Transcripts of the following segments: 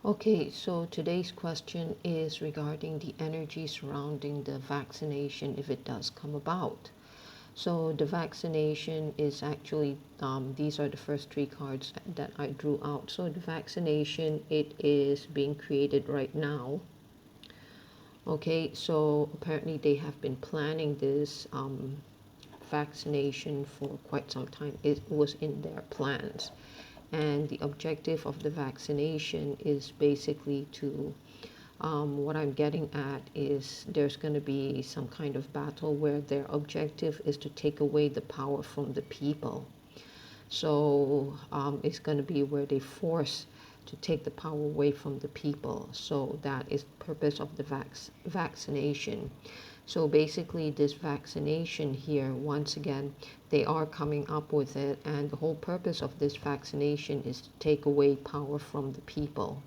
Okay, so today's question is regarding the energy surrounding the vaccination if it does come about. So the vaccination is actually, these are the first three cards that I drew out. So the vaccination, it is being created right now. Okay, so apparently they have been planning this vaccination for quite some time. It was in their plans. And the objective of the vaccination is basically to, what I'm getting at is there's going to be some kind of battle where their objective is to take away the power from the people. So it's going to be where they force to take the power away from the people. So that is the purpose of the vaccination. So basically this vaccination here, once again, they are coming up with it, and the whole purpose of this vaccination is to take away power from the people.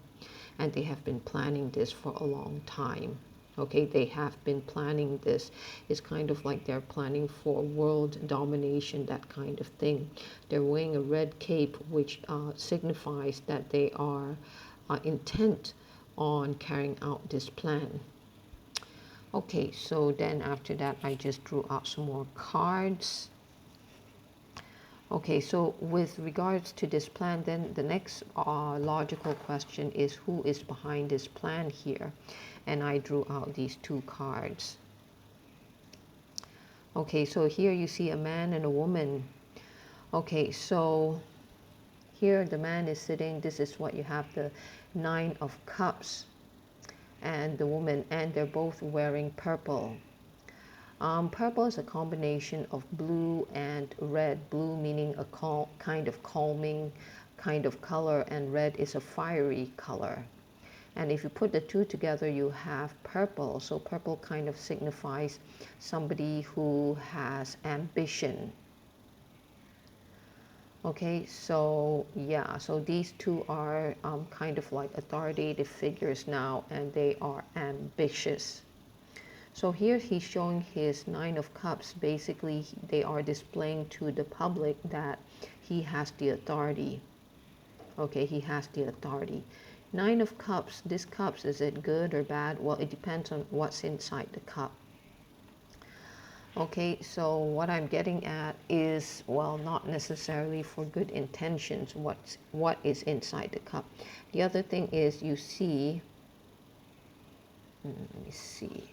And they have been planning this for a long time. Okay, they have been planning this. It's kind of like they're planning for world domination, that kind of thing. They're wearing a red cape, which signifies that they are intent on carrying out this plan. Okay, so then after that, I just drew out some more cards. Okay, so with regards to this plan, then the next logical question is who is behind this plan here? And I drew out these two cards. Okay, so here you see a man and a woman. Okay, so here the man is sitting. This is what you have, the Nine of Cups, and the woman, and they're both wearing purple. Purple is a combination of blue and red. Blue meaning a kind of calming kind of color, and red is a fiery color. And if you put the two together, you have purple. So purple kind of signifies somebody who has ambition. Okay, so yeah, so these two are kind of like authoritative figures now, and they are ambitious. So here he's showing his Nine of Cups. Basically, they are displaying to the public that he has the authority. Okay, he has the authority. Nine of Cups, this cups, is it good or bad? Well, it depends on what's inside the cup. Okay, so what I'm getting at is, well, not necessarily for good intentions, what is inside the cup. The other thing is you see, let me see.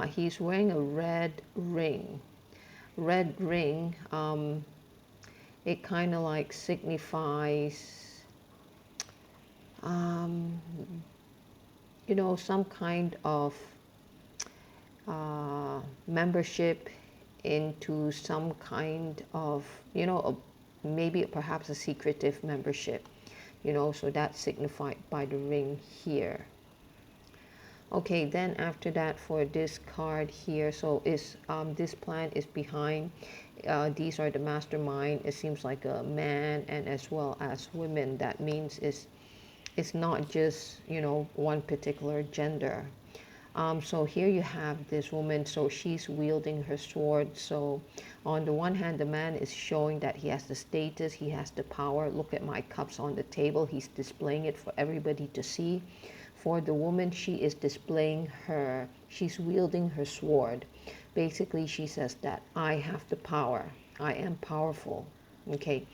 He's wearing a red ring. Red ring, it kind of like signifies, um, you know, some kind of membership into some kind of, you know, maybe perhaps a secretive membership, you know, so that's signified by the ring here. Okay, then after that, for this card here, so is this plan is behind, these are the mastermind. It seems like a man and as well as women. That means it's not just, you know, one particular gender. So here you have this woman, so she's wielding her sword. So on the one hand, the man is showing that he has the status, he has the power. Look at my cups on the table. He's displaying it for everybody to see. For the woman, she is displaying she's wielding her sword. Basically, she says that I have the power. I am powerful. Okay.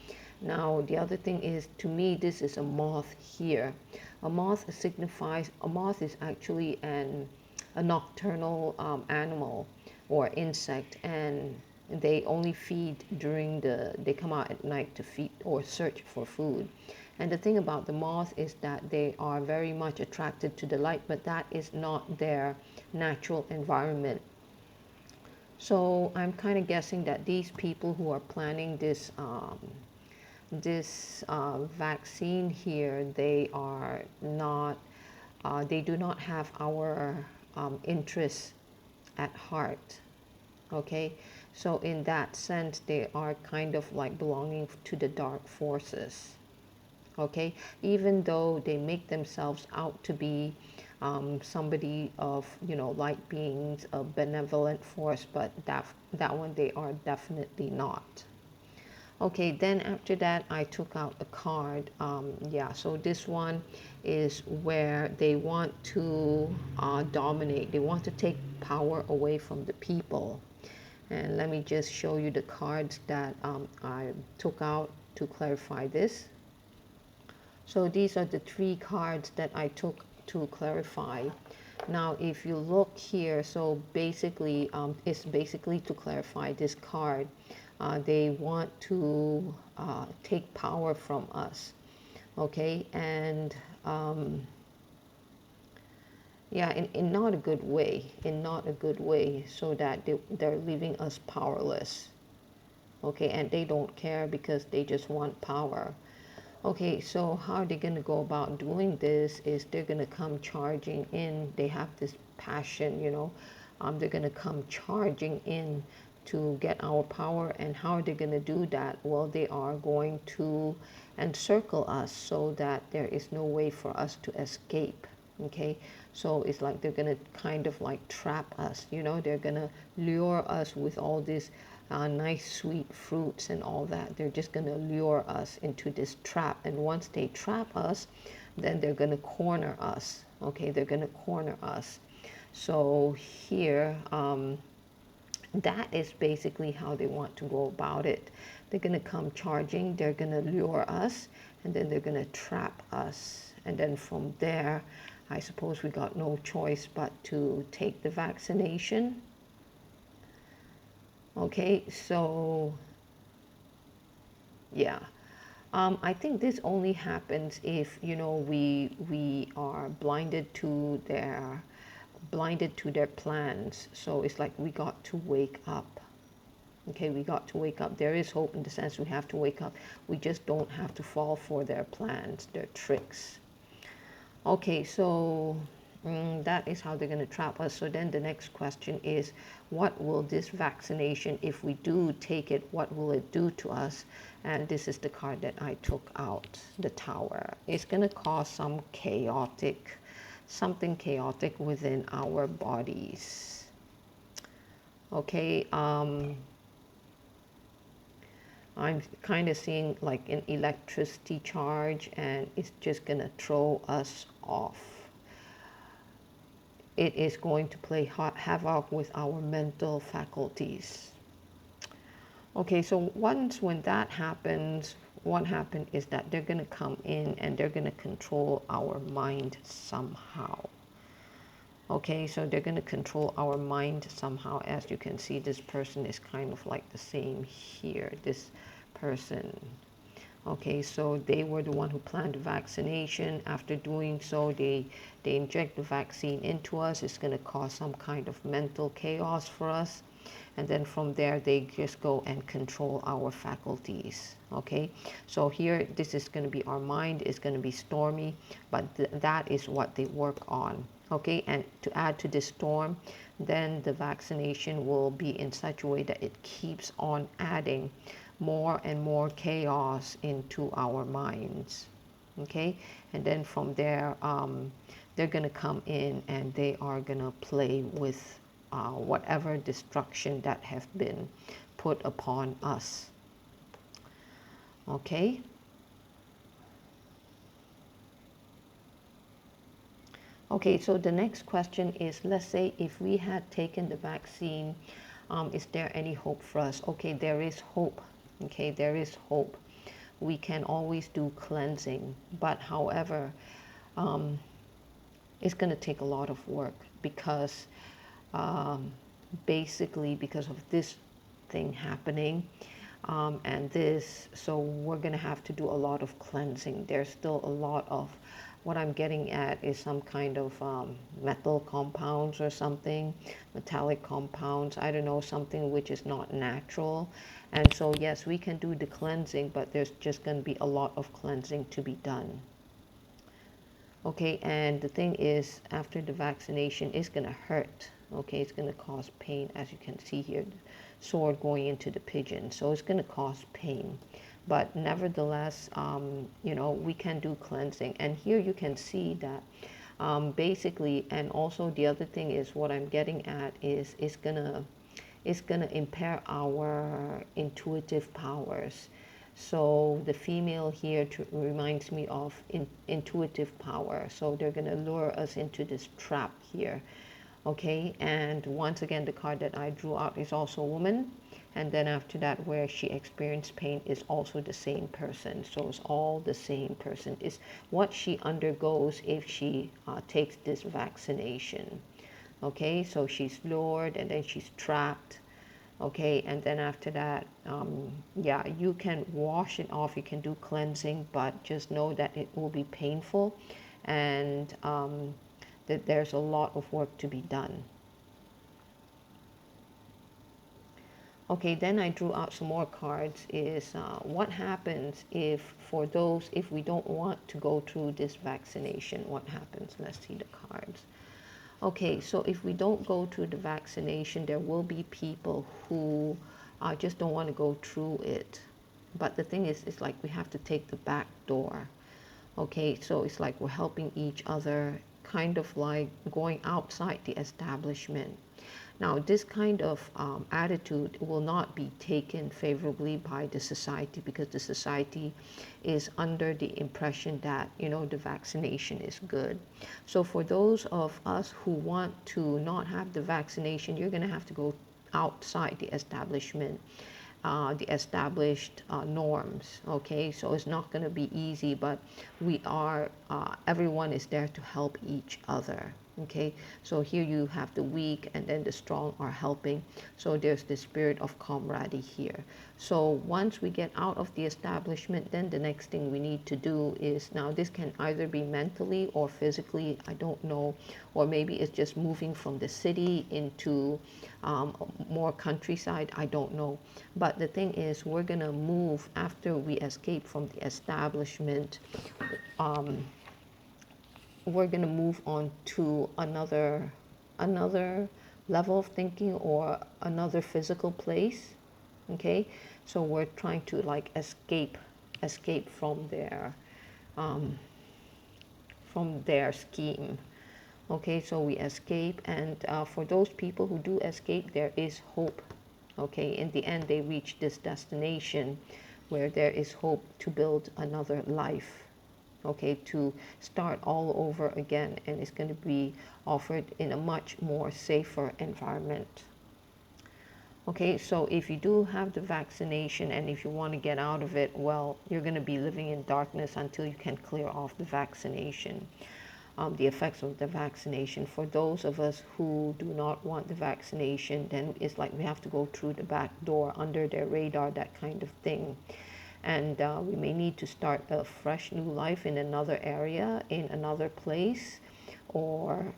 Now, the other thing is, to me, this is a moth here. A moth signifies, a moth is actually a nocturnal animal or insect, and they only feed they come out at night to feed or search for food. And the thing about the moth is that they are very much attracted to the light, but that is not their natural environment. So I'm kind of guessing that these people who are planning this vaccine here, they are not, they do not have our interests at heart. Okay, so in that sense, they are kind of like belonging to the dark forces. Okay, even though they make themselves out to be somebody of, you know, light beings, a benevolent force, but that one they are definitely not. Okay, then after that, I took out a card. Yeah, so this one is where they want to dominate. They want to take power away from the people. And let me just show you the cards that I took out to clarify this. So these are the 3 cards that I took to clarify. Now, if you look here, so basically, it's basically to clarify this card. They want to take power from us, okay? And yeah, in not a good way, in not a good way, so that they're leaving us powerless, okay? And they don't care because they just want power. Okay, so how they're going to go about doing this is they're going to come charging in. They have this passion, you know. They're going to come charging in to get our power. And how are they going to do that? Well, they are going to encircle us so that there is no way for us to escape. Okay, so it's like they're going to kind of like trap us, you know. They're going to lure us with all this nice sweet fruits and all that. They're just going to lure us into this trap, and once they trap us, then they're going to corner us. Okay, they're going to corner us. So here, that is basically how they want to go about it. They're going to come charging, they're going to lure us, and then they're going to trap us. And then from there, I suppose we got no choice but to take the vaccination. Okay, so yeah, I think this only happens if, you know, we are blinded to their plans. So it's like we got to wake up. Okay, we got to wake up. There is hope in the sense we have to wake up. We just don't have to fall for their plans, their tricks. Okay, so that is how they're going to trap us. So then the next question is, what will this vaccination, if we do take it, what will it do to us? And this is the card that I took out, the Tower. It's going to cause some something chaotic within our bodies. Okay, I'm kind of seeing like an electricity charge, and it's just going to throw us off. It is going to play havoc with our mental faculties. Okay, so when that happens, what happened is that they're going to come in and they're going to control our mind somehow. Okay, so they're going to control our mind somehow. As you can see, this person is kind of like the same here, this person. Okay, so they were the one who planned the vaccination. After doing so, they inject the vaccine into us. It's going to cause some kind of mental chaos for us. And then from there, they just go and control our faculties. Okay, so here, this is going to be our mind. It's going to be stormy, but that is what they work on. Okay, and to add to this storm, then the vaccination will be in such a way that it keeps on adding more and more chaos into our minds. Okay, and then from there, they're going to come in and they are going to play with whatever destruction that have been put upon us. Okay. Okay, so the next question is, let's say if we had taken the vaccine, is there any hope for us? Okay, there is hope. Okay, there is hope. We can always do cleansing, but however, it's going to take a lot of work because basically because of this thing happening and this, so we're going to have to do a lot of cleansing. There's still a lot of, what I'm getting at is some kind of metal compounds or something, metallic compounds, I don't know, something which is not natural. And so yes, we can do the cleansing, but there's just going to be a lot of cleansing to be done. Okay, and the thing is, after the vaccination, it's going to hurt. Okay, it's going to cause pain, as you can see here, the sword going into the pigeon. So it's going to cause pain. But nevertheless, you know, we can do cleansing. And here you can see that Basically, and also the other thing is what I'm getting at is it's gonna impair our intuitive powers. So the female here reminds me of intuitive power. So they're gonna lure us into this trap here. Okay, and once again, the card that I drew out is also a woman, and then after that, where she experienced pain is also the same person. So it's all the same person. Is what she undergoes if she takes this vaccination. Okay, so she's lured and then she's trapped. Okay, and then after that, yeah, you can wash it off, you can do cleansing, but just know that it will be painful, and that there's a lot of work to be done. Okay, then I drew out some more cards. Is what happens if, for those, if we don't want to go through this vaccination, what happens? Let's see the cards. Okay, so if we don't go through the vaccination, there will be people who just don't want to go through it. But the thing is, it's like we have to take the back door. Okay, so it's like we're helping each other, kind of like going outside the establishment. Now, this kind of attitude will not be taken favorably by the society, because the society is under the impression that, you know, the vaccination is good. So for those of us who want to not have the vaccination, you're going to have to go outside the establishment, the established norms. Okay, so it's not going to be easy, but we are, everyone is there to help each other. Okay, so here you have the weak and then the strong are helping. So there's the spirit of camaraderie here. So once we get out of the establishment, then the next thing we need to do is, now this can either be mentally or physically, I don't know, or maybe it's just moving from the city into more countryside, I don't know. But the thing is, we're gonna move after we escape from the establishment. We're going to move on to another level of thinking, or another physical place. Okay, so we're trying to like escape from their scheme. Okay, so we escape, and for those people who do escape, there is hope. Okay, in the end they reach this destination where there is hope to build another life. Okay, to start all over again, and it's going to be offered in a much more safer environment. Okay, so if you do have the vaccination and if you want to get out of it, well, you're going to be living in darkness until you can clear off the vaccination, the effects of the vaccination. For those of us who do not want the vaccination, then it's like we have to go through the back door, under their radar, that kind of thing. And we may need to start a fresh new life in another area, in another place, or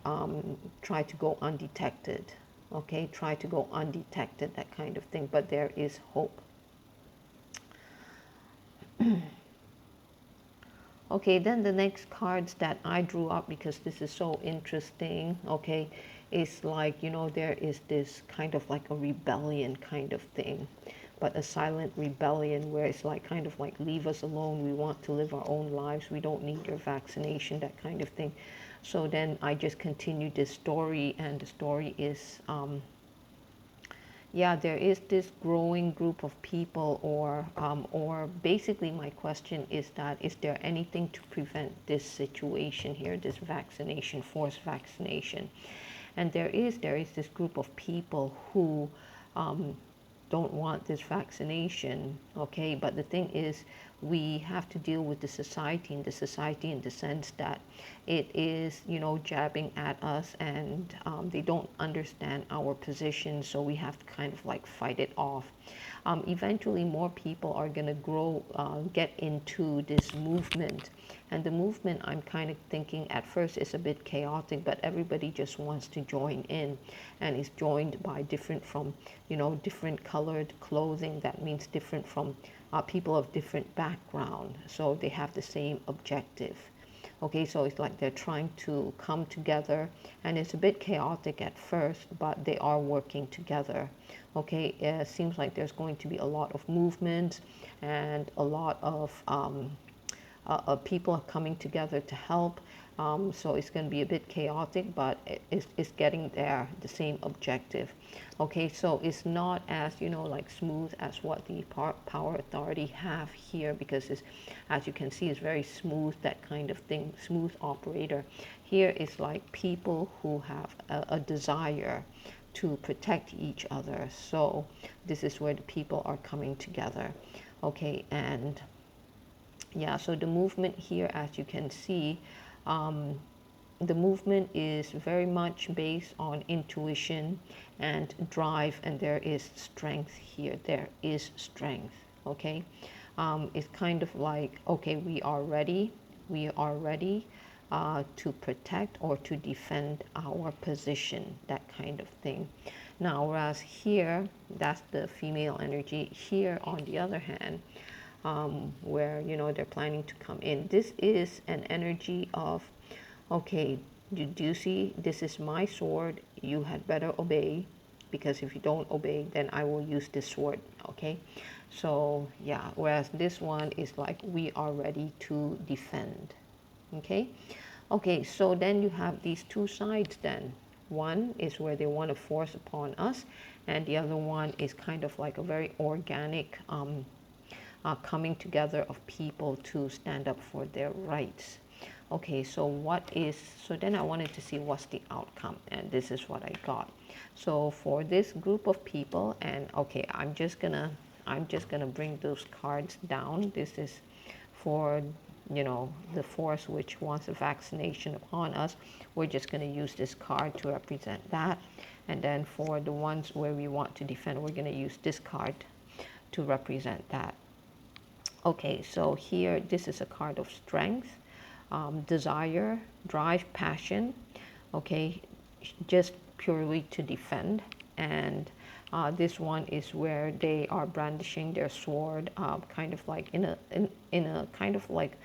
try to go undetected. Okay, try to go undetected, that kind of thing. But there is hope. Okay, then the next cards that I drew up, because this is so interesting, okay, is like, you know, there is this kind of like a rebellion kind of thing, but a silent rebellion where it's like kind of like, leave us alone, we want to live our own lives, we don't need your vaccination, that kind of thing. So then I just continued this story, and the story is, yeah, there is this growing group of people, or basically my question is that, is there anything to prevent this situation here, this vaccination, forced vaccination? And there is this group of people who don't want this vaccination, okay? But the thing is, we have to deal with the society, in the sense that it is, you know, jabbing at us, and they don't understand our position, so we have to kind of like fight it off. Eventually more people are going to grow, get into this movement, and the movement, I'm kind of thinking at first is a bit chaotic, but everybody just wants to join in, and is joined by different from, you know, different colored clothing. That means different from people of different background, so they have the same objective. Okay, so it's like they're trying to come together, and it's a bit chaotic at first, but they are working together. Okay, it seems like there's going to be a lot of movement, and a lot of people are coming together to help. So it's going to be a bit chaotic, but it's getting there, the same objective. Okay, so it's not as, like smooth as what the power authority have here, because it's, as you can see, it's very smooth, that kind of thing, smooth operator. Here is like people who have a desire to protect each other. So this is where the people are coming together. Okay, and yeah, so the movement here, as you can see, the movement is very much based on intuition and drive, and there is strength here. There is strength. Okay, it's kind of like, okay, we are ready. We are ready to protect or to defend our position, that kind of thing. Now, whereas here, that's the female energy. Here, on the other hand, where they're planning to come in, this is an energy of, okay, do you see, this is my sword, you had better obey, because if you don't obey, then I will use this sword. Okay, so yeah, whereas this one is like, we are ready to defend. Okay, okay, so then you have these two sides then. One is where they want to force upon us, and the other one is kind of like a very organic coming together of people to stand up for their rights. Okay, so then I wanted to see what's the outcome, and this is what I got. So for this group of people, and okay, I'm just gonna bring those cards down. This is for the force which wants a vaccination upon us. We're just going to use this card to represent that. And then for the ones where we want to defend, we're going to use this card to represent that. Okay, so here, this is a card of strength, desire, drive, passion. Okay, just purely to defend. And this one is where they are brandishing their sword, kind of like in a kind of like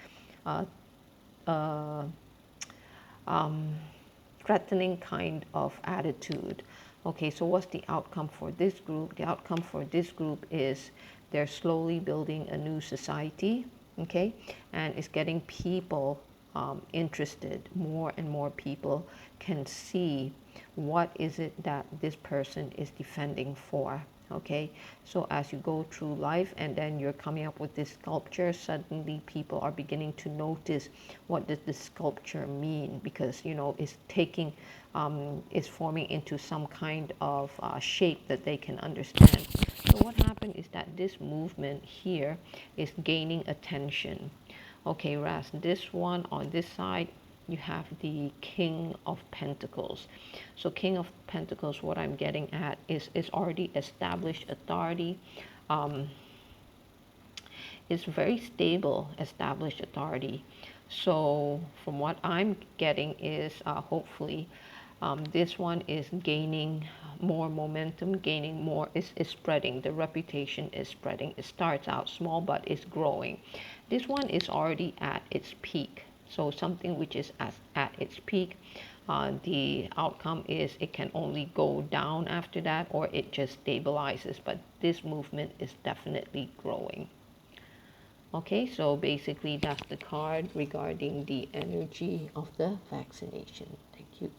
threatening kind of attitude. Okay, so what's the outcome for this group? The outcome for this group is they're slowly building a new society. Okay, and it's getting people interested. More and more people can see what is it that this person is defending for. Okay, so as you go through life and then you're coming up with this sculpture, suddenly people are beginning to notice, what does this sculpture mean, because it's taking is forming into some kind of shape that they can understand. So what happened is that this movement here is gaining attention. Okay, whereas this one on this side, you have the King of Pentacles. So King of Pentacles, what I'm getting at is already established authority. It's very stable, established authority. So from what I'm getting is hopefully this one is gaining more momentum, gaining more, is spreading. The reputation is spreading. It starts out small, but it's growing. This one is already at its peak. So something which is at its peak, the outcome is it can only go down after that, or it just stabilizes. But this movement is definitely growing. Okay, so basically that's the card regarding the energy of the vaccination. Thank you.